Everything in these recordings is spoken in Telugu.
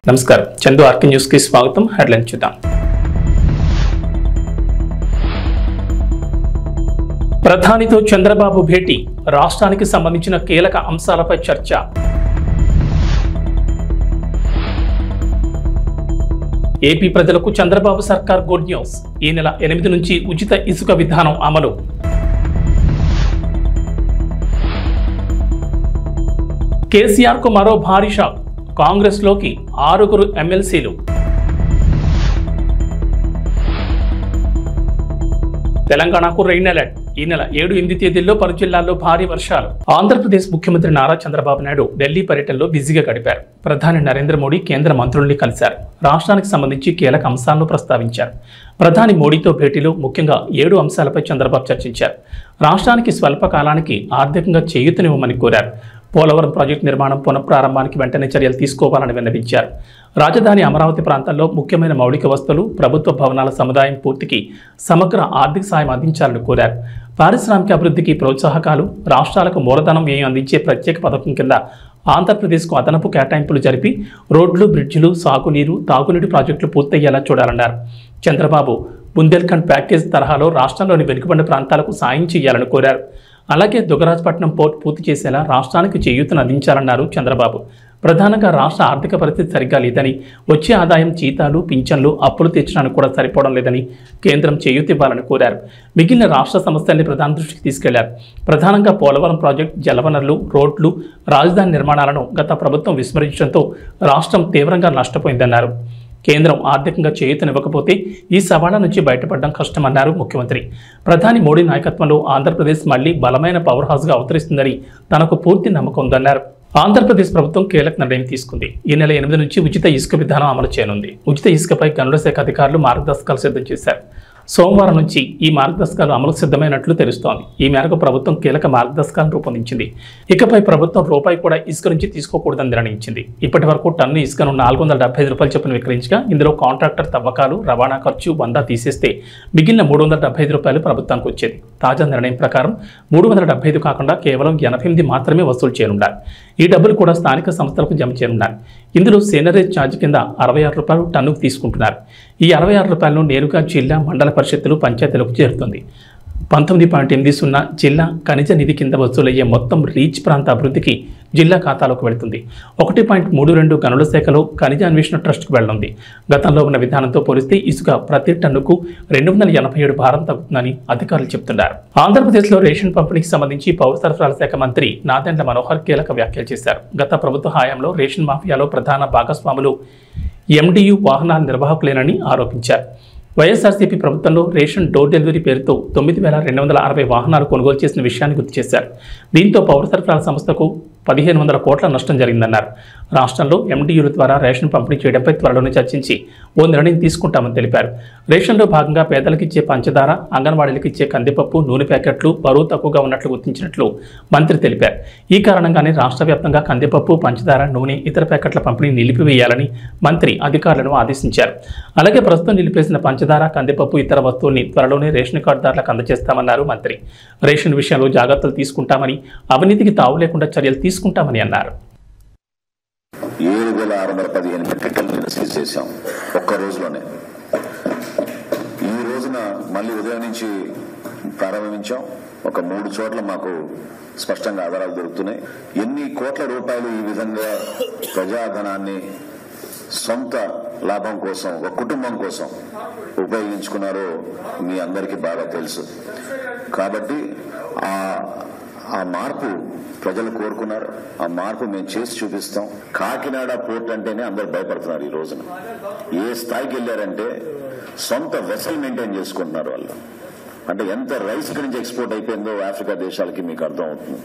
నమస్కారం, చందు ఆర్కే న్యూస్ కి స్వాగతం. హెడ్లైన్ చూద్దాం. ప్రధానితో చంద్రబాబు భేటీ, రాష్ట్రానికి సంబంధించిన కీలక అంశాలపై చర్చ. ఏపీ ప్రజలకు చంద్రబాబు సర్కార్ గుడ్ న్యూస్, ఈ నెల 8 నుంచి ఉచిత ఇసుక విధానం అమలు. కేసీఆర్ కు మరో భారీ షాక్, కాంగ్రెస్ లోకి 6 ఎమ్మెల్సీలు. తెలంగాణకు రెయిన్ అలర్ట్, ఈ నెల 7, 8 తేదీల్లో పలు జిల్లాల్లో భారీ వర్షాలు. ఆంధ్రప్రదేశ్ ముఖ్యమంత్రి నారా చంద్రబాబు నాయుడు ఢిల్లీ పర్యటనలో బిజీగా గడిపారు. ప్రధాని నరేంద్ర మోడీ కేంద్ర మంత్రుల్ని కలిశారు. రాష్ట్రానికి సంబంధించి కీలక అంశాలను ప్రస్తావించారు. ప్రధాని మోడీతో భేటీలో ముఖ్యంగా 7 అంశాలపై చంద్రబాబు చర్చించారు. రాష్ట్రానికి స్వల్ప కాలానికి ఆర్థికంగా చేయూతనివ్వమని కోరారు. పోలవరం ప్రాజెక్టు నిర్మాణం పునఃప్రారంభానికి వెంటనే చర్యలు తీసుకోవాలని విన్నవించారు. రాజధాని అమరావతి ప్రాంతాల్లో ముఖ్యమైన మౌలిక వస్తువులు, ప్రభుత్వ భవనాల సముదాయం పూర్తికి సమగ్ర ఆర్థిక సాయం అందించాలని కోరారు. పారిశ్రామిక అభివృద్ధికి ప్రోత్సాహకాలు, రాష్ట్రాలకు మూలధనం వ్యయం అందించే ప్రత్యేక పథకం కింద ఆంధ్రప్రదేశ్కు అదనపు కేటాయింపులు జరిపి రోడ్లు, బ్రిడ్జిలు, సాగునీరు, తాగునీటి ప్రాజెక్టులు పూర్తయ్యేలా చూడాలన్నారు. చంద్రబాబు బుందేల్ఖండ్ ప్యాకేజ్ తరహాలో రాష్ట్రంలోని వెనుకబడిన ప్రాంతాలకు సాయం చేయాలని కోరారు. అలాగే దుగ్గరాజపట్నం పోర్ట్ పూర్తి చేసేలా రాష్ట్రానికి చేయూతను అందించాలన్నారు చంద్రబాబు. ప్రధానంగా రాష్ట్ర ఆర్థిక పరిస్థితి సరిగ్గా లేదని, వచ్చే ఆదాయం జీతాలు, పింఛన్లు, అప్పులు తీర్చడానికి కూడా సరిపోవడం లేదని కేంద్రం చేయూత ఇవ్వాలని కోరారు. మిగిలిన రాష్ట్ర సమస్యల్ని ప్రధాని దృష్టికి తీసుకెళ్లారు. ప్రధానంగా పోలవరం ప్రాజెక్టు, జలవనరులు, రోడ్లు, రాజధాని నిర్మాణాలను గత ప్రభుత్వం విస్మరించడంతో రాష్ట్రం తీవ్రంగా నష్టపోయిందన్నారు. కేంద్రం ఆర్థికంగా చేయూతనివ్వకపోతే ఈ సవాళ్ల నుంచి బయటపడడం కష్టమన్నారు ముఖ్యమంత్రి. ప్రధాని మోడీ నాయకత్వంలో ఆంధ్రప్రదేశ్ మళ్లీ బలమైన పవర్ హౌస్గా అవతరిస్తుందని తనకు పూర్తి నమ్మకం ఉందన్నారు. ఆంధ్రప్రదేశ్ ప్రభుత్వం కీలక నిర్ణయం తీసుకుంది. ఈ నెల 8 నుంచి ఉచిత ఇసుక విధానం అమలు చేయనుంది. ఉచిత ఇసుకపై గనుల శాఖ అధికారులు మార్గదర్శకాలు సిద్ధం చేశారు. సోమవారం నుంచి ఈ మార్గదర్శకాలు అమలు సిద్ధమైనట్లు తెలుస్తోంది. ఈ మేరకు ప్రభుత్వం కీలక మార్గదర్శకాలను రూపొందించింది. ఇకపై ప్రభుత్వం రూపాయి కూడా ఇసుక నుంచి తీసుకోకూడదని నిర్ణయించింది. ఇప్పటి వరకు టన్ను ఇసుకను 475 రూపాయలు చొప్పున విక్రయించగా ఇందులో కాంట్రాక్టర్ తవ్వకాలు, రవాణా ఖర్చు 100 తీసేస్తే మిగిలిన 375 రూపాయలు ప్రభుత్వానికి వచ్చేది. తాజా నిర్ణయం ప్రకారం 375 కాకుండా కేవలం 88 మాత్రమే వసూలు చేయనున్నారు. ఈ డబ్బులు కూడా స్థానిక సంస్థలకు జమ చేయనున్నారు. ఇందులో సేనరేజ్ ఛార్జ్ కింద 66 రూపాయలు టన్నుకు తీసుకుంటున్నారు. ఈ 66 రూపాయలను నేరుగా జిల్లా, మండల పరిషత్తులు, పంచాయతీలకు చేరుతుంది. 19.80 జిల్లా ఖనిజ నిధి కింద వసూలయ్యే మొత్తం రీచ్ ప్రాంత అభివృద్ధికి జిల్లా ఖాతాలోకి వెళుతుంది. 1.32 గనుల శాఖలో ఖనిజ అన్వేషణ ట్రస్ట్కు వెళ్లనుంది. గతంలో ఉన్న విధానంతో పోలిస్తే ఇసుక ప్రతి టన్నుకు 287 భారం తగ్గుతుందని అధికారులు చెబుతున్నారు. ఆంధ్రప్రదేశ్లో రేషన్ పంపిణీకి సంబంధించి పౌర సరఫరాల శాఖ మంత్రి నాదెండ్ల మనోహర్ కీలక వ్యాఖ్యలు చేశారు. గత ప్రభుత్వ హయాంలో రేషన్ మాఫియాలో ప్రధాన భాగస్వాములు ఎండియు వాహనాల నిర్వాహకులేనని ఆరోపించారు. వైఎస్ఆర్సీపీ ప్రభుత్వంలో రేషన్ డోర్ డెలివరీ పేరుతో 9,260 వాహనాలు కొనుగోలు చేసిన విషయాన్ని గుర్తు చేశారు. దీంతో పౌర సరఫరాల సంస్థకు 1,500 కోట్ల నష్టం జరిగిందన్నారు. రాష్ట్రంలో ఎండియూల ద్వారా రేషన్ పంపిణీ చేయడంపై త్వరలోనే చర్చించి ఓ నిర్ణయం తీసుకుంటామని తెలిపారు. రేషన్లో భాగంగా పేదలకు ఇచ్చే పంచదార, అంగన్వాడీలకు ఇచ్చే కందిపప్పు, నూనె ప్యాకెట్లు బరువు తక్కువగా ఉన్నట్లు గుర్తించినట్లు మంత్రి తెలిపారు. ఈ కారణంగానే రాష్ట్ర వ్యాప్తంగా కందిపప్పు, పంచదార, నూనె, ఇతర ప్యాకెట్ల పంపిణీ నిలిపివేయాలని మంత్రి అధికారులను ఆదేశించారు. అలాగే ప్రస్తుతం నిలిపేసిన పంచదార, కందిపప్పు, ఇతర వస్తువుల్ని త్వరలోనే రేషన్ కార్డుదారులకు అందజేస్తామన్నారు మంత్రి. రేషన్ విషయంలో జాగ్రత్తలు తీసుకుంటామని, అవినీతికి తావు లేకుండా చర్యలు తీసుకుంటామని అన్నారు. 7,615 మెట్రిక్ టన్నులు సీజ్ చేశాం ఒక్క రోజులోనే. ఈ రోజున మళ్ళీ ఉదయం నుంచి ప్రారంభించాం. ఒక 3 చోట్ల మాకు స్పష్టంగా ఆధారాలు దొరుకుతున్నాయి. ఎన్ని కోట్ల రూపాయలు ఈ విధంగా ప్రజాధనాన్ని సొంత లాభం కోసం, ఒక కుటుంబం కోసం ఉపయోగించుకున్నారో మీ అందరికీ బాగా తెలుసు. కాబట్టి ఆ మార్పు ప్రజలు కోరుకున్నారు. ఆ మార్పు మేము చేసి చూపిస్తాం. కాకినాడ పోర్ట్ అంటేనే అందరు భయపడుతున్నారు. ఈ రోజున ఏ స్థాయికి వెళ్ళారంటే సొంత వెసల్ మెయింటైన్ చేసుకుంటున్నారు వాళ్ళు. అంటే ఎంత రైస్ ఇక్కడి నుంచి ఎక్స్పోర్ట్ అయిపోయిందో ఆఫ్రికా దేశాలకి మీకు అర్థం అవుతుంది.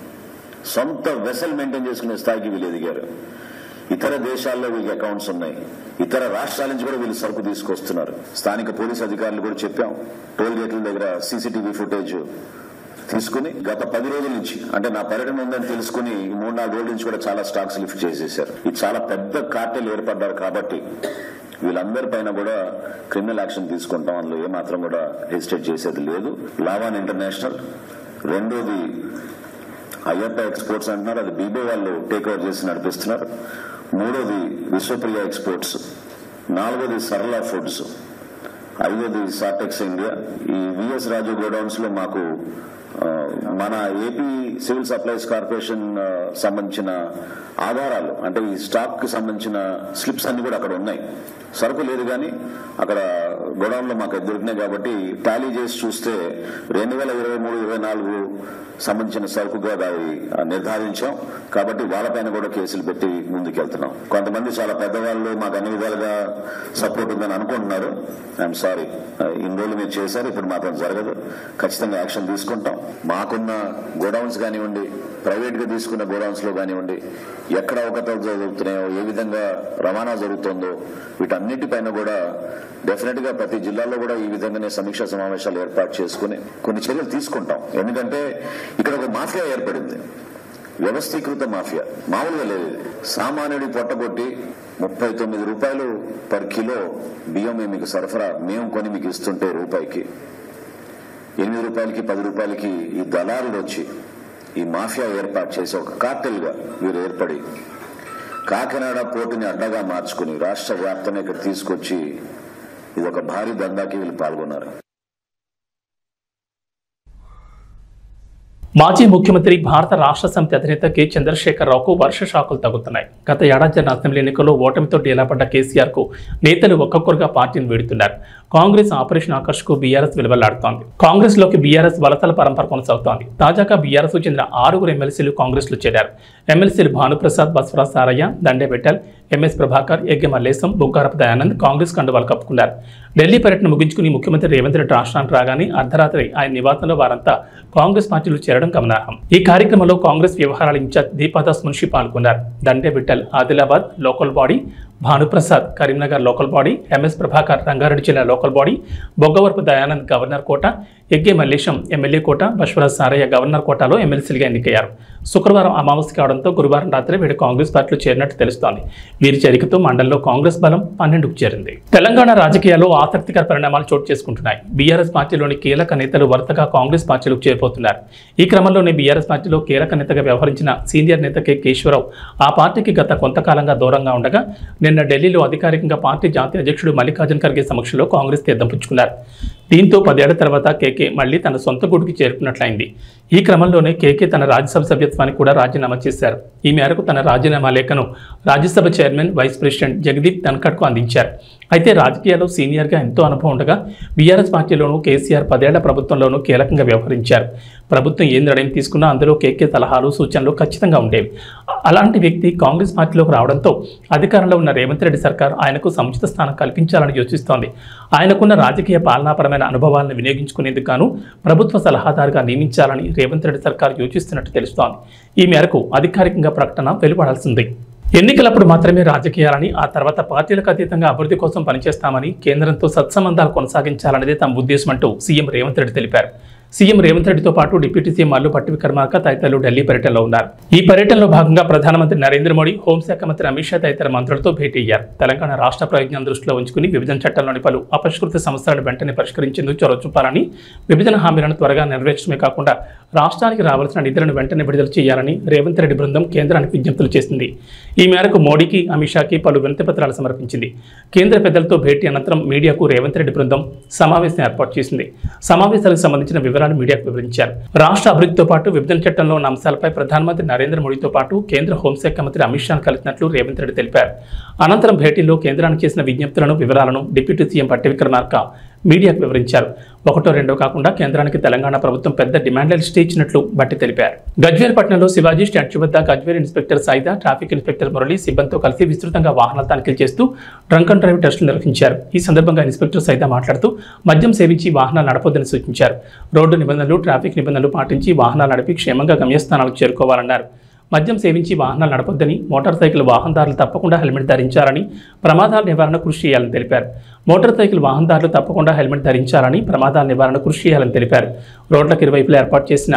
సొంత వెసల్ మెయింటైన్ చేసుకునే స్థాయికి వీళ్ళు ఎదిగారు. ఇతర దేశాల్లో వీళ్ళకి అకౌంట్స్ ఉన్నాయి. ఇతర రాష్ట్రాల నుంచి కూడా వీళ్ళు సరుకు తీసుకొస్తున్నారు. స్థానిక పోలీస్ అధికారులు కూడా చెప్పాం. టోల్ గేట్ల దగ్గర సీసీటీవీ ఫుటేజ్ తీసుకుని గత 10 రోజుల నుంచి, అంటే నా పర్యటన ఉందని తెలుసుకుని 3-4 రోజుల నుంచి కూడా చాలా స్టాక్స్ లిఫ్ట్ చేసేశారు. ఇది చాలా పెద్ద కార్టెల్ ఏర్పడ్డారు. కాబట్టి వీళ్ళందరి పైన కూడా క్రిమినల్ యాక్షన్ తీసుకుంటాం. అందులో ఏమాత్రం కూడా హెసిటేట్ చేసేది లేదు. లావాన్ ఇంటర్నేషనల్, రెండోది అయ్యప్ప ఎక్స్పోర్ట్స్ అంటున్నారు. అది బీబో వాళ్ళు టేక్ ఓవర్ చేసి నడిపిస్తున్నారు. మూడోది విశ్వప్రియ ఎక్స్పోర్ట్స్, నాలుగోది సరళ ఫుడ్స్, ఐదోది సాటెక్స్ ఇండియా. ఈ విఎస్ రాజు గోడౌన్స్ లో మాకు మన ఏపీ సివిల్ సప్లైస్ కార్పొరేషన్ సంబంధించిన ఆధారాలు, అంటే ఈ స్టాక్ కి సంబంధించిన స్లిప్స్ అన్ని కూడా అక్కడ ఉన్నాయి. సరుకు లేదు కానీ అక్కడ గోడౌన్ లో మాకు దొరికినాయి కాబట్టి టాలీ చేసి చూస్తే 2023-24 సంబంధించిన సరుకుగా అది నిర్ధారించాం. కాబట్టి వాళ్ళపైన కూడా కేసులు పెట్టి ముందుకెళ్తున్నాం. కొంతమంది చాలా పెద్దవాళ్ళు మాకు అన్ని విధాలుగా సపోర్ట్ ఉందని అనుకుంటున్నారు. ఐఎమ్ సారీ, ఇన్ని రోజులు మీరు చేశారు, ఇప్పుడు మాత్రం జరగదు. ఖచ్చితంగా యాక్షన్ తీసుకుంటాం. మాకున్న గోడౌన్స్ కానివ్వండి, ప్రైవేట్ గా తీసుకున్న గోడౌన్స్ లో కానివ్వండి, ఎక్కడ అవకతవకలు జరుగుతున్నాయో, ఏ విధంగా రవాణా జరుగుతుందో వీటన్నిటిపైన కూడా డెఫినెట్ గా ప్రతి జిల్లాలో కూడా ఈ విధంగానే సమీక్షా సమావేశాలు ఏర్పాటు చేసుకుని కొన్ని చర్యలు తీసుకుంటాం. ఎందుకంటే ఇక్కడ ఒక మాఫియా ఏర్పడింది, వ్యవస్థీకృత మాఫియా, మామూలుగా లేదు. సామాన్యుడి పొట్టగొట్టి 39 రూపాయలు పర్ కిలో బియ్యం మీకు సరఫరా మేము కొని మీకు ఇస్తుంటే రూపాయికి 8 రూపాయలకి 10 రూపాయలకి ఈ దళారులు వచ్చి ఈ మాఫియా ఏర్పాటు చేసి ఒక కార్టెల్ గా వీరు ఏర్పడి కాకినాడ పోర్టుని అడ్డగా మార్చుకుని రాష్ట్ర వ్యాప్తంగా ఇక్కడ తీసుకొచ్చి ఇది ఒక భారీ దందాకి వీళ్ళు పాల్గొన్నారు. మాజీ ముఖ్యమంత్రి భారత రాష్ట్ర సమితి అధినేత కె చంద్రశేఖరరావుకు వర్ష షాకులు తగ్గుతున్నాయి. గత ఏడాది జరిగిన అసెంబ్లీ ఎన్నికల్లో ఓటమితో డేలాపడ్డ కేసీఆర్ కు నేతలు ఒక్కొక్కరుగా పార్టీని వీడుతున్నారు. కాంగ్రెస్ ఆపరేషన్ ఆకర్ష్ కు బీఆర్ఎస్ విలువలాడుతోంది. కాంగ్రెస్ లోకి బీఆర్ఎస్ వలసల పరంపర కొనసాగుతోంది. తాజాగా బీఆర్ఎస్ చెందిన 6 ఎమ్మెల్సీలు కాంగ్రెస్ లో చేరారు. ఎమ్మెల్సీలు భానుప్రసాద్, బస్వరాజ్ సారయ్య, దండే బెట్టల్, ఎంఎస్ ప్రభాకర్, ఎగ్గె మల్లేశం, బుగ్గారపు దయానంద్ కాంగ్రెస్ కండువాలు కప్పుకున్నారు. ఢిల్లీ పర్యటన ముగించుకుని ముఖ్యమంత్రి రేవంత్ రెడ్డి రాష్ట్రానికి రాగానే అర్ధరాత్రి ఆయన నివాసంలో వారంతా కాంగ్రెస్ పార్టీలో చేరడం గమనార్హం. ఈ కార్యక్రమంలో కాంగ్రెస్ వ్యవహారాల ఇన్ఛార్జ్ దీపాదాస్ మున్షి పాల్గొన్నారు. Dande Vithal Adilabad local body, Bhanuprasad Karimnagar local body, MS Prabhakar Rangareddy జిల్లా local body, Boggavarapu Dayanand governor quota, Egge Mallesham MLA quota, Baswaraj Saraiah governor కోటాలో ఎమ్మెల్సీలుగా ఎన్నికయ్యారు. శుక్రవారం అమావాస్య కావడంతో గురువారం రాత్రి వీడు కాంగ్రెస్ పార్టీలో చేరినట్టు తెలుస్తోంది. వీరి చేరికతో మండలంలో కాంగ్రెస్ బలం 12కు చేరింది. తెలంగాణ రాజకీయాల్లో ఆసక్తికర పరిణామాలు చోటు చేసుకుంటున్నాయి. బీఆర్ఎస్ పార్టీలోని కీలక నేతలు వరుసగా కాంగ్రెస్ పార్టీలకు చేరిపోతున్నారు. ఈ క్రమంలోనే బీఆర్ఎస్ పార్టీలో కీలక నేతగా వ్యవహరించిన సీనియర్ నేత కె కేశవరావు ఆ పార్టీకి గత కొంతకాలంగా దూరంగా ఉండగా నిన్న ఢిల్లీలో అధికారికంగా పార్టీ జాతీయ అధ్యక్షుడు మల్లికార్జున ఖర్గే సమక్షంలో కాంగ్రెస్ తీర్థం పుచ్చుకున్నారు. దీంతో 10 ఏళ్ల తర్వాత కేకే మళ్లీ తన సొంత గూడుకి చేరుకున్నట్లయింది. ఈ క్రమంలోనే కేకే తన రాజ్యసభ సభ్యత్వానికి కూడా రాజీనామా చేశారు. ఈ మేరకు తన రాజీనామా లేఖను Rajya Sabha chairman, vice president Jagdeep ధన్ఖడ్కు అందించారు. అయితే రాజకీయాల్లో సీనియర్గా ఎంతో అనుభవం ఉండగా బీఆర్ఎస్ పార్టీలోనూ కేసీఆర్ 10 ఏళ్ల ప్రభుత్వంలోనూ కీలకంగా వ్యవహరించారు. ప్రభుత్వం ఏ నిర్ణయం తీసుకున్నా అందులో కేకే సలహాలు, సూచనలు ఖచ్చితంగా ఉండేవి. అలాంటి వ్యక్తి కాంగ్రెస్ పార్టీలోకి రావడంతో అధికారంలో ఉన్న రేవంత్ రెడ్డి సర్కార్ ఆయనకు సముచిత స్థానం కల్పించాలని యోచిస్తోంది. ఆయనకున్న రాజకీయ పాలనాపరమైన అనుభవాలను వినియోగించుకునేందుకు గాను ప్రభుత్వ సలహాదారుగా నియమించాలని రేవంత్ రెడ్డి సర్కార్ యోచిస్తున్నట్టు తెలుస్తోంది. ఈ మేరకు అధికారికంగా ప్రకటన వెలువడాల్సింది. ఎన్నికలప్పుడు మాత్రమే రాజకీయాలని, ఆ తర్వాత పార్టీలకు అతీతంగా అభివృద్ధి కోసం పనిచేస్తామని, కేంద్రంతో సత్సంబంధాలు కొనసాగించాలనేదే తమ ఉద్దేశం అంటూ సీఎం రేవంత్ రెడ్డి తెలిపారు. సీఎం రేవంత్ రెడ్డితో పాటు డిప్యూటీ సీఎం మల్లు భట్టి విక్రమార్క తదితరులు ఢిల్లీ పర్యటనలో ఉన్నారు. ఈ పర్యటనలో భాగంగా ప్రధానమంత్రి నరేంద్ర మోడీ, హోంశాఖ మంత్రి అమిత్ షా తదితర మంత్రులతో భేటీ అయ్యారు. తెలంగాణ రాష్ట్ర ప్రయోజనం దృష్టిలో ఉంచుకుని విభజన చట్టంలోని పలు అపరిష్కృత సమస్యలను వెంటనే పరిష్కరించేందుకు చొరవ చూపాలని, విభజన హామీలను త్వరగా నెరవేర్చడమే కాకుండా రాష్ట్రానికి రావాల్సిన నిధులను వెంటనే విడుదల చేయాలని రేవంత్ రెడ్డి బృందం కేంద్రానికి విజ్ఞప్తులు చేసింది. ఈ మేరకు మోడీకి, అమిత్ షాకి పలు వినతి పత్రాలు సమర్పించింది. కేంద్ర పెద్దలతో భేటీ అనంతరం మీడియాకు రేవంత్ రెడ్డి బృందం సమావేశం ఏర్పాటు చేసింది. సమావేశాలకు సంబంధించిన వివరాలు మీడియాకు వివరించారు. రాష్ట్ర అభివృద్ధితో పాటు విభజన చట్టంలో ఉన్న అంశాలపై ప్రధానమంత్రి నరేంద్ర మోడీతో పాటు కేంద్ర హోంశాఖ మంత్రి అమిత్ షాను కలిసినట్లు రేవంత్ రెడ్డి తెలిపారు. అనంతరం భేటీలో కేంద్రానికి చేసిన విజ్ఞప్తులను, వివరాలను డిప్యూటీ సీఎం భట్టి విక్రమార్క మీడియాకు వివరించారు. 1, 2 కాకుండా కేంద్రానికి తెలంగాణ ప్రభుత్వం పెద్ద డిమాండ్ లిస్ట్ ఇచ్చినట్లు భట్టి తెలిపారు. గజ్వేల్ పట్టణంలో శివాజీ స్టాచ్యూ వద్ద Gajwel inspector Saida, traffic inspector Murali సిబ్బందితో కలిసి విస్తృతంగా వాహనాల తనిఖీలు చేస్తూ డ్రంక్ అండ్ డ్రైవ్ టెస్టులు నిర్వహించారు. ఈ సందర్భంగా ఇన్స్పెక్టర్ సాయిదా మాట్లాడుతూ మద్యం సేవించి వాహనాలు నడపొద్దని సూచించారు. రోడ్డు నిబంధనలు, ట్రాఫిక్ నిబంధనలు పాటించి వాహనాలు నడిపి క్షేమంగా గమ్యస్థానాలకు చేరుకోవాలన్నారు. మద్యం సేవించి వాహనాలు నడపొద్దని, మోటార్ సైకిల్ వాహనదారులు తప్పకుండా హెల్మెట్ ధరించాలని, ప్రమాదాల నివారణ కృషి చేయాలని తెలిపారు. మోటార్ సైకిల్ వాహనదారులు తప్పకుండా హెల్మెట్ ధరించాలని, ప్రమాదాల నివారణ కృషి చేయాలని తెలిపారు. రోడ్లకు ఇరువైపులా ఏర్పాటు చేసిన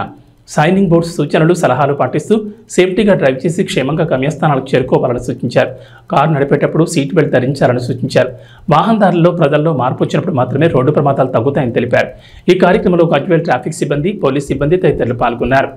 సైనింగ్ బోర్డ్స్ సూచనలు, సలహాలు పాటిస్తూ సేఫ్టీగా డ్రైవ్ చేసి క్షేమంగా గమ్యస్థానాలకు చేరుకోవాలని సూచించారు. కారు నడిపేటప్పుడు సీట్ బెల్ట్ ధరించాలని సూచించారు. వాహనదారుల్లో, ప్రజల్లో మార్పు వచ్చినప్పుడు మాత్రమే రోడ్డు ప్రమాదాలు తగ్గుతాయని తెలిపారు. ఈ కార్యక్రమంలో గజ్వేల్ ట్రాఫిక్ సిబ్బంది, పోలీస్ సిబ్బంది తదితరులు పాల్గొన్నారు.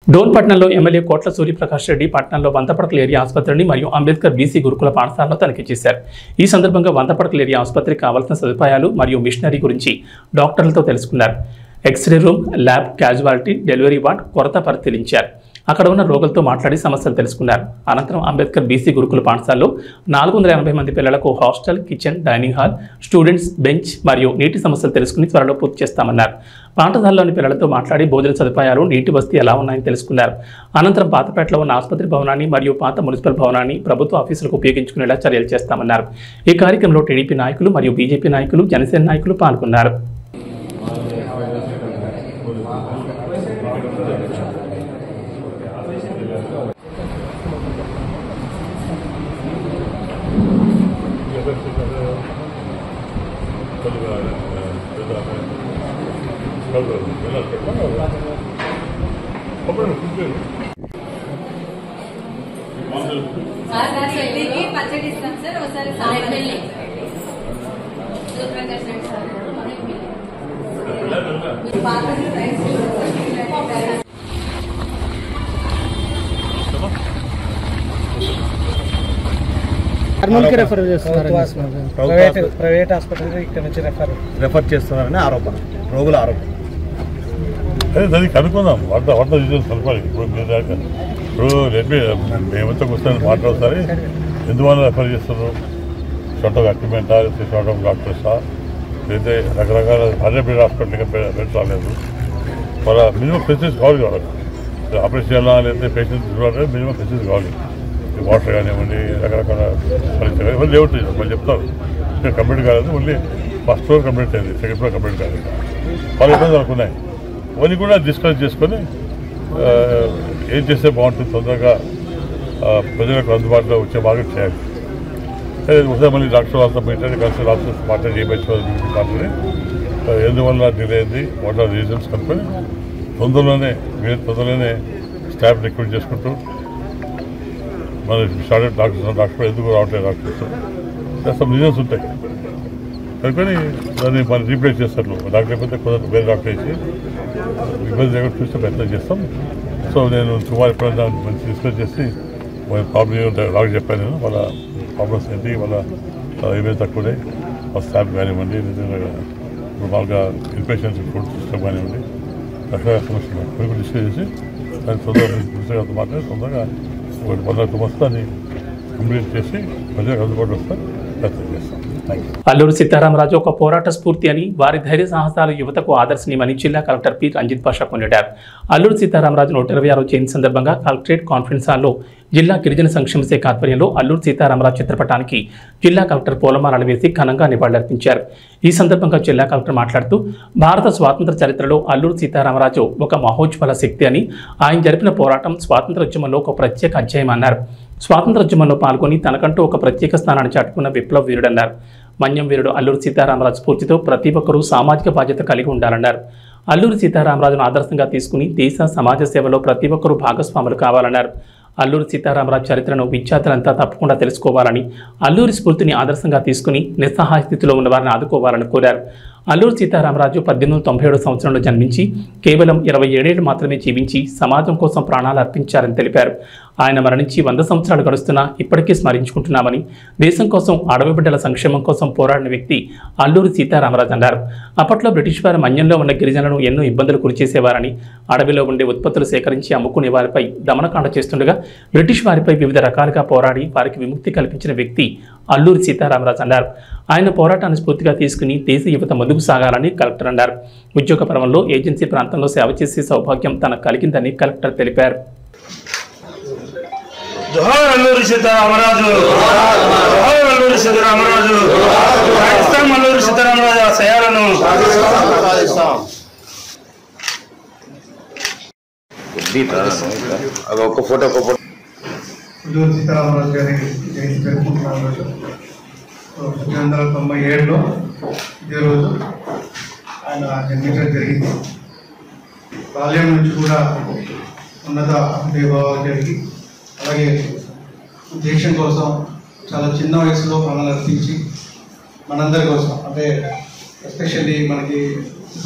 డోన్పట్నంలో ఎమ్మెల్యే కోట్ల సూర్యప్రకాష్ రెడ్డి పట్టణంలో వందపడకల ఏరియా ఆసుపత్రిని మరియు అంబేద్కర్ బీసీ గురుకుల పాఠశాలలో తనిఖీ చేశారు. ఈ సందర్భంగా వందపడకల ఏరియా ఆసుపత్రికి కావాల్సిన సదుపాయాలు మరియు మిషనరీ గురించి డాక్టర్లతో తెలుసుకున్నారు. X ray room, lab, casualty, delivery ward కొరత పరిశీలించారు. అక్కడ ఉన్న రోగులతో మాట్లాడి సమస్యలు తెలుసుకున్నారు. అనంతరం అంబేద్కర్ బీసీ గురుకుల పాఠశాలలో 480 మంది పిల్లలకు hostel, kitchen, dining hall, students bench మరియు నీటి సమస్యలు తెలుసుకుని త్వరలో పూర్తి చేస్తామన్నారు. పాఠశాలలోని పిల్లలతో మాట్లాడి భోజన సదుపాయాలు, నీటి వసతి ఎలా ఉన్నాయని తెలుసుకున్నారు. అనంతరం పాతపేటలో ఉన్న ఆసుపత్రి భవనాన్ని మరియు పాత మున్సిపల్ భవనాన్ని ప్రభుత్వ ఆఫీసులకు ఉపయోగించుకునేలా చర్యలు చేస్తామన్నారు. ఈ కార్యక్రమంలో టీడీపీ నాయకులు మరియు బీజేపీ నాయకులు, జనసేన నాయకులు పాల్గొన్నారు. కర్నూలుకి రెఫర్ చేస్తున్నారు. ప్రైవేట్ హాస్పిటల్ ఇక్కడ నుంచి రెఫర్ చేస్తున్నారని ఆరోపణ, రోగుల ఆరోపణ. అదే దానికి కనుక్కుందాం. వంట డీటెయిల్స్ కనుక్కోవాలి. ఇప్పుడు మేమంతా కూర్చొని మాట్లాడతారు. ఎందువల్ల రెఫర్ చేస్తున్నారు? షార్ట్ ఆఫ్ ఎక్విప్మెంటా, లేకపోతే షార్ట్ ఆఫ్ డాక్టర్సా, లేకపోతే రకరకాల అదే బెడ్ హాస్పిటల్కి బెడ్ రాలేదు. వాళ్ళ మినిమం ఫెసిలిటీస్ కావాలి కావాలి. ఆపరేషన్ చేయాలా, లేకపోతే పేషెంట్స్ చూడాలంటే మినిమం ఫెసిలిటీస్ కావాలి. వాటర్ కానివ్వండి, రకరకాల పరీక్షలు ఇవన్నీ లేవుతాయి. వాళ్ళు చెప్తారు ఇంకా కంప్లీట్ కాలేదు, ఓన్లీ ఫస్ట్ ఫ్లోర్ కంప్లీట్ అయింది, సెకండ్ ఫ్లోర్ కంప్లీట్ కాలేదు. వాళ్ళు ఇబ్బందులు అనుకున్నాయి. అవన్నీ కూడా డిస్కస్ చేసుకొని ఏం చేస్తే బాగుంటుంది, తొందరగా ప్రజలకు అందుబాటులో వచ్చే మార్గం చేయాలి. ఒకసారి మళ్ళీ డాక్టర్ వాళ్ళతో మాట్లాడి, కన్సల్ట్ ఆఫీసర్స్ మాట్లాడి, మాట్లాడి ఎందువల్ల డిలే అయింది, వాట్ ఆర్ రీజన్స్ కనుక్కొని తొందరలోనే స్టాఫ్ రిక్రూట్ చేసుకుంటూ మన స్టార్టెడ్ డాక్టర్ ఎందుకు రావట్లేదు డాక్టర్స్ సమ్ రీజన్స్ ఉంటాయి కనుకొని దాన్ని మనం రీప్లేస్ చేస్తారు. డాక్టర్ అయిపోతే కొంత వేరే డాక్టర్ వేసి ఇబ్బంది లేకుండా చూస్తే ప్రయత్నం చేస్తాం. సో నేను సుమారు ఎప్పుడైనా మంచి డిస్కస్ చేసి వాళ్ళ ప్రాబ్లం డాక్టర్ చెప్పాను. నేను వాళ్ళ ప్రాబ్లమ్స్ ఏంటి, వాళ్ళ ఏమేమి తక్కువనే వాళ్ళ స్టాఫ్ కానివ్వండి, ఇప్పుడు మామూలుగా ఇన్పేషెంట్స్ ఫుడ్ సిస్టమ్ కానివ్వండి, రకరకాల సమస్యలు కొన్ని డిస్కస్ చేసి దాన్ని తొందరగా మాట్లాడి తొందరగా ఒకటి 15 వస్తాన్ని కంప్లీట్ చేసి ప్రజలకు అందుబాటులో వస్తే ప్రయత్నం చేస్తాం. అల్లూరు సీతారామరాజు ఒక పోరాట స్ఫూర్తి అని, వారి ధైర్య సాహసాలు యువతకు ఆదర్శనీయమని జిల్లా కలెక్టర్ పి రంజిత్ పాషా కొనియాడారు. అల్లూరు సీతారామరాజు 126వ జయంతి సందర్భంగా కలెక్టరేట్ కాన్ఫరెన్స్ హాల్లో జిల్లా గిరిజన సంక్షేమ శాఖ ఆధ్వర్యంలో అల్లూరు సీతారామరాజు చిత్రపటానికి జిల్లా కలెక్టర్ పూలమాలలు వేసి ఘనంగా నివాళులర్పించారు. ఈ సందర్భంగా జిల్లా కలెక్టర్ మాట్లాడుతూ భారత స్వాతంత్ర చరిత్రలో అల్లూరు సీతారామరాజు ఒక మహోజ్వల శక్తి అని, ఆయన జరిపిన పోరాటం స్వాతంత్రోద్యమంలో ఒక ప్రత్యేక అధ్యాయం అన్నారు. స్వాతంత్రోద్యమంలో పాల్గొని తనకంటూ ఒక ప్రత్యేక స్థానాన్ని చాటుకున్న విప్లవ వీరుడన్నారు. మన్యం వీరుడు అల్లూరు సీతారామరాజు స్ఫూర్తితో ప్రతి ఒక్కరూ సామాజిక బాధ్యత కలిగి ఉండాలన్నారు. అల్లూరు సీతారామరాజును ఆదర్శంగా తీసుకుని దేశ సమాజ సేవలో ప్రతి ఒక్కరూ భాగస్వాములు కావాలన్నారు. అల్లూరు సీతారామరాజు చరిత్రను విద్యార్థులంతా తప్పకుండా తెలుసుకోవాలని, అల్లూరి స్ఫూర్తిని ఆదర్శంగా తీసుకుని నిస్సహాయ స్థితిలో ఉన్న వారిని ఆదుకోవాలని కోరారు. అల్లూరు సీతారామరాజు 1897 సంవత్సరంలో జన్మించి కేవలం 27 ఏళ్లు మాత్రమే జీవించి సమాజం కోసం ప్రాణాలు అర్పించారని తెలిపారు. ఆయన మరణించి 100 సంవత్సరాలు గడుస్తున్నా ఇప్పటికీ స్మరించుకుంటున్నామని, దేశం కోసం, అడవి బిడ్డల సంక్షేమం కోసం పోరాడిన వ్యక్తి అల్లూరి సీతారామరాజు అన్నారు. అప్పట్లో బ్రిటిష్ వారు మన్యంలో ఉన్న గిరిజనులను ఎన్నో ఇబ్బందులు గురిచేసేవారని, అడవిలో ఉండే ఉత్పత్తులు సేకరించి అమ్ముకునే వారిపై దమనకాండ చేస్తుండగా బ్రిటిష్ వారిపై వివిధ రకాలుగా పోరాడి వారికి విముక్తి కల్పించిన వ్యక్తి అల్లూరి సీతారామరాజు అన్నారు. ఆయన పోరాటాన్ని స్ఫూర్తిగా తీసుకుని దేశ యువత ముందుకు సాగాలని కలెక్టర్ అన్నారు. ఉద్యోగ పర్వంలో ఏజెన్సీ ప్రాంతంలో సేవ చేసే సౌభాగ్యం తనకు కలిగిందని కలెక్టర్ తెలిపారు. జోహార్ అల్లూరి సీతారామరాజు, జోహార్ అల్లూరి సీతారామరాజు, పాకిస్తాన్ అల్లూరి సీతారామరాజు ఆశయాలను అది ఒక్క ఫోటో అల్లూరి సీతారామరాజు గారి జయంతి జరుపుకుంటున్నాం రోజు. 1997లో ఇదే రోజు ఆయన జన్మించడం జరిగింది. బాల్యం నుంచి కూడా ఉన్నత హృదయభావాలు కలిగి అలాగే దేశం కోసం చాలా చిన్న వయసులో ప్రాణాలు అర్పించి మనందరి కోసం అంటే ఎస్పెషల్లీ మనకి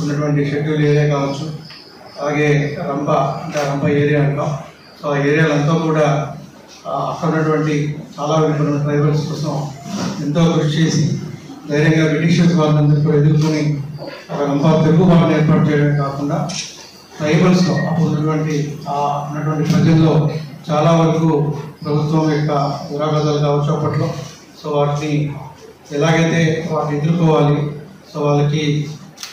ఉన్నటువంటి షెడ్యూల్ ఏరియా కావచ్చు, అలాగే రంప అంటే రంప ఏరియా అంటాం. సో ఆ ఏరియాలంతా కూడా అక్కడ ఉన్నటువంటి చాలా విభిన్న ట్రైబల్స్ కోసం ఎంతో కృషి చేసి ధైర్యంగా బ్రిటిషర్స్ వాళ్ళందరూ కూడా ఎదుర్కొని రంప తెలుగు వాళ్ళని ఏర్పాటు చేయడమే కాకుండా ట్రైబల్స్లో అప్పుడు ఉన్నటువంటి ప్రజల్లో చాలా వరకు ప్రభుత్వం యొక్క విరాగాలు కావచ్చు అప్పట్లో. సో వాటిని ఎలాగైతే వాటిని ఎదుర్కోవాలి, సో వాళ్ళకి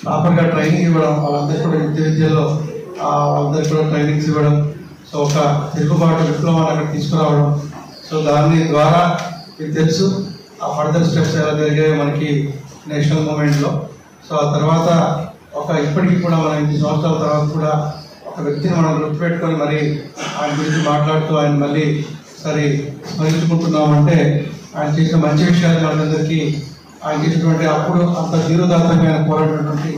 ప్రాపర్గా ట్రైనింగ్ ఇవ్వడం, వాళ్ళందరికీ కూడా విద్యలో వాళ్ళందరికీ కూడా ట్రైనింగ్స్ ఇవ్వడం, సో ఒక తిరుగుబాటు విప్లవాన్ని అక్కడ తీసుకురావడం. సో దాని ద్వారా మీకు తెలుసు ఆ ఫర్దర్ స్టెప్స్ ఎలా జరిగాయో మనకి నేషనల్ మూమెంట్లో. సో ఆ తర్వాత ఇప్పటికీ కూడా మనం 8 సంవత్సరాల తర్వాత కూడా ఒక వ్యక్తిని మనం గుర్తుపెట్టుకొని మరి ఆయన గురించి మాట్లాడుతూ ఆయన మళ్ళీ సరే స్మరించుకుంటున్నామంటే ఆయన చేసిన మంచి విషయాలు మనందరికీ ఆయన చేసినటువంటి అప్పుడు అంత ధీరోదాత్తంగా ఆయన పోరాడినటువంటి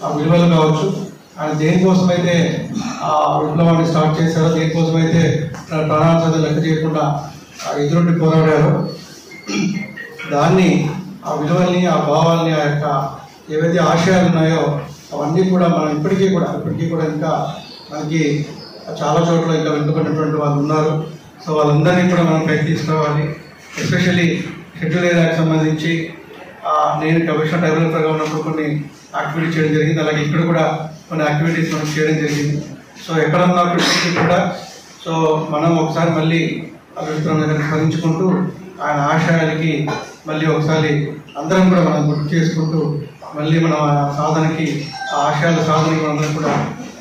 ఆ విలువలు కావచ్చు, ఆయన దేనికోసమైతే ఆ విప్లవాన్ని స్టార్ట్ చేశారో, దేనికోసమైతే ప్రాణాల చదువు లెక్క చేయకుండా ఎదురుండి పోరాడారో దాన్ని ఆ విలువల్ని ఆ భావాల్ని ఆ యొక్క ఏవైతే ఆశయాలు ఉన్నాయో అవన్నీ కూడా మనం ఇప్పటికీ కూడా ఇంకా మనకి చాలా చోట్ల ఇంకా వెనుకబడినటువంటి వాళ్ళు ఉన్నారు. సో వాళ్ళందరినీ కూడా మనం పైకి తీసుకురావాలి. ఎస్పెషల్లీ షెడ్యూల్ ఏరియాకి సంబంధించి నేను కమిషనర్ డెవలపర్గా ఉన్నప్పుడు కొన్ని యాక్టివిటీస్ చేయడం జరిగింది. అలాగే ఇక్కడ కూడా కొన్ని యాక్టివిటీస్ మనం చేయడం జరిగింది. సో ఎక్కడన్నా కూడా సో మనం ఒకసారి మళ్ళీ అభివృద్ధి దగ్గర స్మరించుకుంటూ ఆయన ఆశయాలకి మళ్ళీ ఒకసారి అందరం కూడా మనం గుర్తు చేసుకుంటూ మళ్ళీ మన సాధనకి ఆ ఆశయాల సాధనకి మనందరం కూడా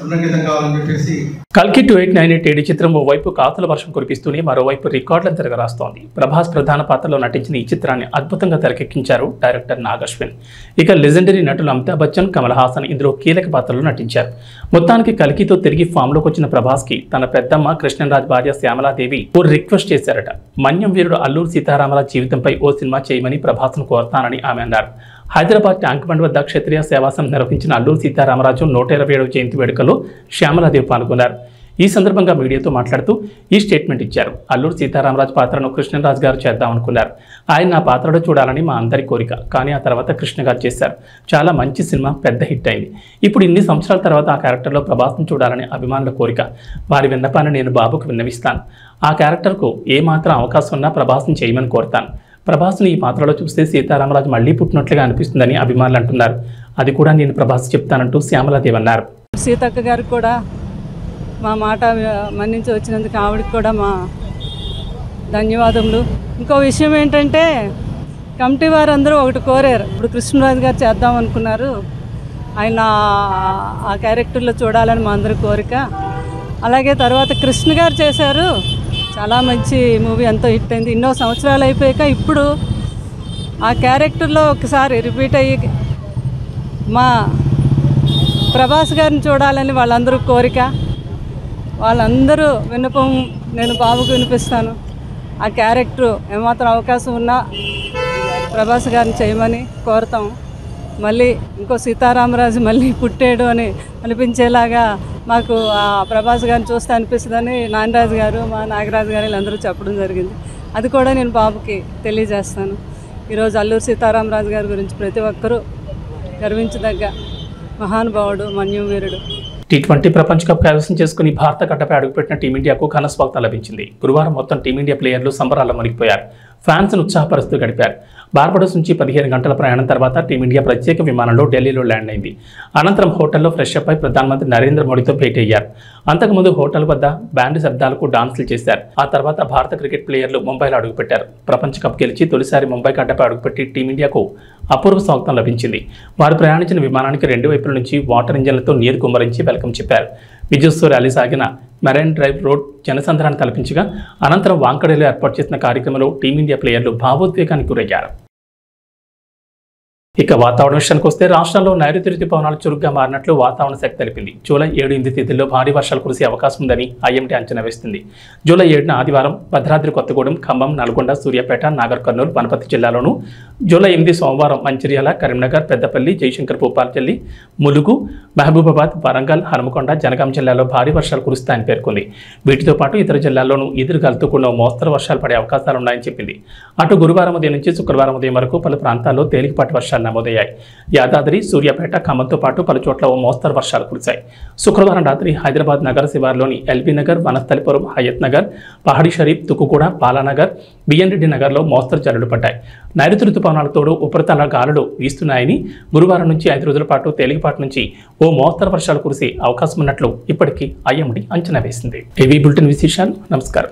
ఉన్నంకితం కావాలని చెప్పేసి కల్కి 2898 చిత్రం ఓవైపు కాతుల వర్షం కురిపిస్తూనే మరోవైపు రికార్డులను తిరగరాస్తోంది. ప్రభాస్ ప్రధాన పాత్రలో నటించిన ఈ చిత్రాన్ని అద్భుతంగా తెరకెక్కించారు డైరెక్టర్ నాగశ్విన్. ఇక లెజెండరీ నటులు అమితాబ్ బచ్చన్, కమల్ హాసన్ ఇందులో కీలక పాత్రలో నటించారు. మొత్తానికి కల్కితో తిరిగి ఫామ్లోకి వచ్చిన ప్రభాస్కి తన పెద్దమ్మ కృష్ణరాజ్ భార్య శ్యామలాదేవి ఓ రిక్వెస్ట్ చేశారట. మన్యం వీరుడు అల్లూరి సీతారామరాజు జీవితంపై ఓ సినిమా చేయమని ప్రభాస్ను కోరతానని ఆమె అన్నారు. హైదరాబాద్ ట్యాంక్ బండ్ వద్ద క్షత్రియ సేవాసం నిర్వహించిన అల్లూరి సీతారామరాజు 127వ జయంతి వేడుకలో శ్యామలాదేవి పాల్గొన్నారు. ఈ సందర్భంగా మీడియాతో మాట్లాడుతూ ఈ స్టేట్మెంట్ ఇచ్చారు. అల్లూరి సీతారామరాజు పాత్రను కృష్ణరాజు గారు చేద్దామనుకున్నారు. ఆయన నా పాత్రలో చూడాలని మా అందరి కోరిక. కానీ ఆ తర్వాత కృష్ణ గారు చేశారు. చాలా మంచి సినిమా, పెద్ద హిట్ అయింది. ఇప్పుడు ఇన్ని సంవత్సరాల తర్వాత ఆ క్యారెక్టర్లో ప్రభాస్ను చూడాలని అభిమానుల కోరిక. వారి విన్నపాన్ని నేను బాబుకు విన్నవిస్తాను. ఆ క్యారెక్టర్కు ఏమాత్రం అవకాశం ఉన్నా ప్రభాస్ని చేయమని కోరుతాను. ప్రభాస్ని ఈ పాత్రలో చూస్తే సీతారామరాజు మళ్లీ పుట్టినట్లుగా అనిపిస్తుందని అభిమానులు అంటున్నారు. అది కూడా నేను ప్రభాస్ చెప్తానంటూ శ్యామలాదేవి అన్నారు. సీతక్క గారికి కూడా మా మాట మన్నించి వచ్చినందుకు ఆవిడకి కూడా మా ధన్యవాదములు. ఇంకో విషయం ఏంటంటే కమిటీ వారందరూ ఒకటి కోరారు. ఇప్పుడు కృష్ణరాజు గారు చేద్దాం అనుకున్నారు. ఆయన ఆ క్యారెక్టర్లో చూడాలని మా అందరి కోరిక. అలాగే తర్వాత కృష్ణ గారు చేశారు. చాలా మంచి మూవీ, ఎంతో హిట్ అయింది. ఎన్నో సంవత్సరాలు అయిపోయాక ఇప్పుడు ఆ క్యారెక్టర్లో ఒకసారి రిపీట్ అయ్యి మా ప్రభాస్ గారిని చూడాలని వాళ్ళందరూ కోరిక. వాళ్ళందరూ విన్నపం నేను బాబుకు వినిపిస్తాను. ఆ క్యారెక్టర్ ఏమాత్రం అవకాశం ఉన్నా ప్రభాస్ గారిని చేయమని కోరుతాం. మళ్ళీ ఇంకో సీతారామరాజు మళ్ళీ పుట్టాడు అని అనిపించేలాగా మాకు ఆ ప్రభాస్ గారిని చూస్తే అనిపిస్తుందని నాగరాజు గారు, మా నాగరాజు గారు వీళ్ళందరూ చెప్పడం జరిగింది. అది కూడా నేను బాబుకి తెలియజేస్తాను. ఈరోజు అల్లూరి సీతారామరాజు గారి గురించి ప్రతి ఒక్కరూ గర్వించదగ్గ మహానుభావుడు, మన్యం వీరుడు. T20 ప్రపంచ కప్ కైవసం చేసుకుని భారత గడ్డపై అడుగుపెట్టిన టీమిండియాకు ఘన స్వాగతం లభించింది. గురువారం మొత్తం టీమిండియా ప్లేయర్లు సంబరాల్లో మునిగిపోయారు. ఫ్యాన్స్ను ఉత్సాహపరుస్తూ గడిపారు. బార్బడోస్ నుంచి 15 గంటల ప్రయాణం తర్వాత టీమిండియా ప్రత్యేక విమానంలో ఢిల్లీలో ల్యాండ్ అయింది. అనంతరం హోటల్లో ఫ్రెష్ అప్ అయి ప్రధానమంత్రి నరేంద్ర మోడీతో భేటీ అయ్యారు. అంతకుముందు హోటల్ వద్ద బ్యాండ్ శబ్దాలకు డాన్సులు చేశారు. ఆ తర్వాత భారత క్రికెట్ ప్లేయర్లు ముంబైలో అడుగుపెట్టారు. ప్రపంచ కప్ గెలిచి తొలిసారి ముంబై గడ్డపై అడుగుపెట్టి టీమిండియాకు అపూర్వ స్వాగతం లభించింది. వారు ప్రయాణించిన విమానానికి 2 వైపుల నుంచి వాటర్ ఇంజన్లతో నీరు కుమ్మరించి వెల్కమ్ చెప్పారు. విజయోత్సవ ర్యాలీ సాగిన మెరైన్ డ్రైవ్ రోడ్ జనసంద్రాన్ని కల్పించగా అనంతరం వాంకడేలో ఏర్పాటు చేసిన కార్యక్రమంలో టీమిండియా ప్లేయర్లు భావోద్వేగానికి గురయ్యారు. ఇక వాతావరణ విషయానికి వస్తే రాష్ట్రంలో నైరుతి రుతుపవనాలు చురుగ్గా మారినట్లు వాతావరణ శాఖ తెలిపింది. జూలై 7-8 తేదీల్లో భారీ వర్షాలు కురిసే అవకాశం ఉందని ఐఎండీ అంచనా వేస్తుంది. జూలై 7న ఆదివారం భద్రాద్రి కొత్తగూడెం, ఖమ్మం, నల్గొండ, సూర్యాపేట, నాగర్ కర్నూలు, వనపర్తి జిల్లాలోను, జూలై 8 సోమవారం మంచిర్యాల, కరీంనగర్, పెద్దపల్లి, జయశంకర్ భూపాలపల్లి, ములుగు, మహబూబాబాద్, వరంగల్, హనుమకొండ, జనగాం జిల్లాలో భారీ వర్షాలు కురుస్తాయని పేర్కొంది. వీటితో పాటు ఇతర జిల్లాల్లోనూ ఈదురుగాలులతో కూడిన మోస్తరు వర్షాలు పడే అవకాశాలున్నాయని చెప్పింది. అటు గురువారం ఉదయం నుంచి శుక్రవారం ఉదయం వరకు పలు ప్రాంతాల్లో తేలికపాటి వర్షాలు నమోదయ్యాయి. యాదాద్రి, సూర్యాపేట, ఖమ్మంతో పాటు పలు చోట్ల ఓ మోస్తరు వర్షాలు కురిశాయి. శుక్రవారం రాత్రి హైదరాబాద్ నగర శివారులోని ఎల్బీ నగర్, వనస్థలిపురం, హయత్ నగర్, పహాడీ షరీఫ్, తుక్కుగూడ, బాలానగర్, బిఎన్ రెడ్డి నగర్లో మోస్తరు జల్లులు పడ్డాయి. నైరుతి రుతుపవనాలతో ఉపరితల గాలులు వీస్తున్నాయని, గురువారం నుంచి 5 రోజుల పాటు తేలికపాటి నుంచి ఓ మోస్తరు వర్షాలు కురిసే అవకాశం ఉన్నట్లు ఇప్పటికీ ఐఎండీ అంచనా వేసింది. ఏవీ బులెటిన్ విశేషాలు. నమస్కారం.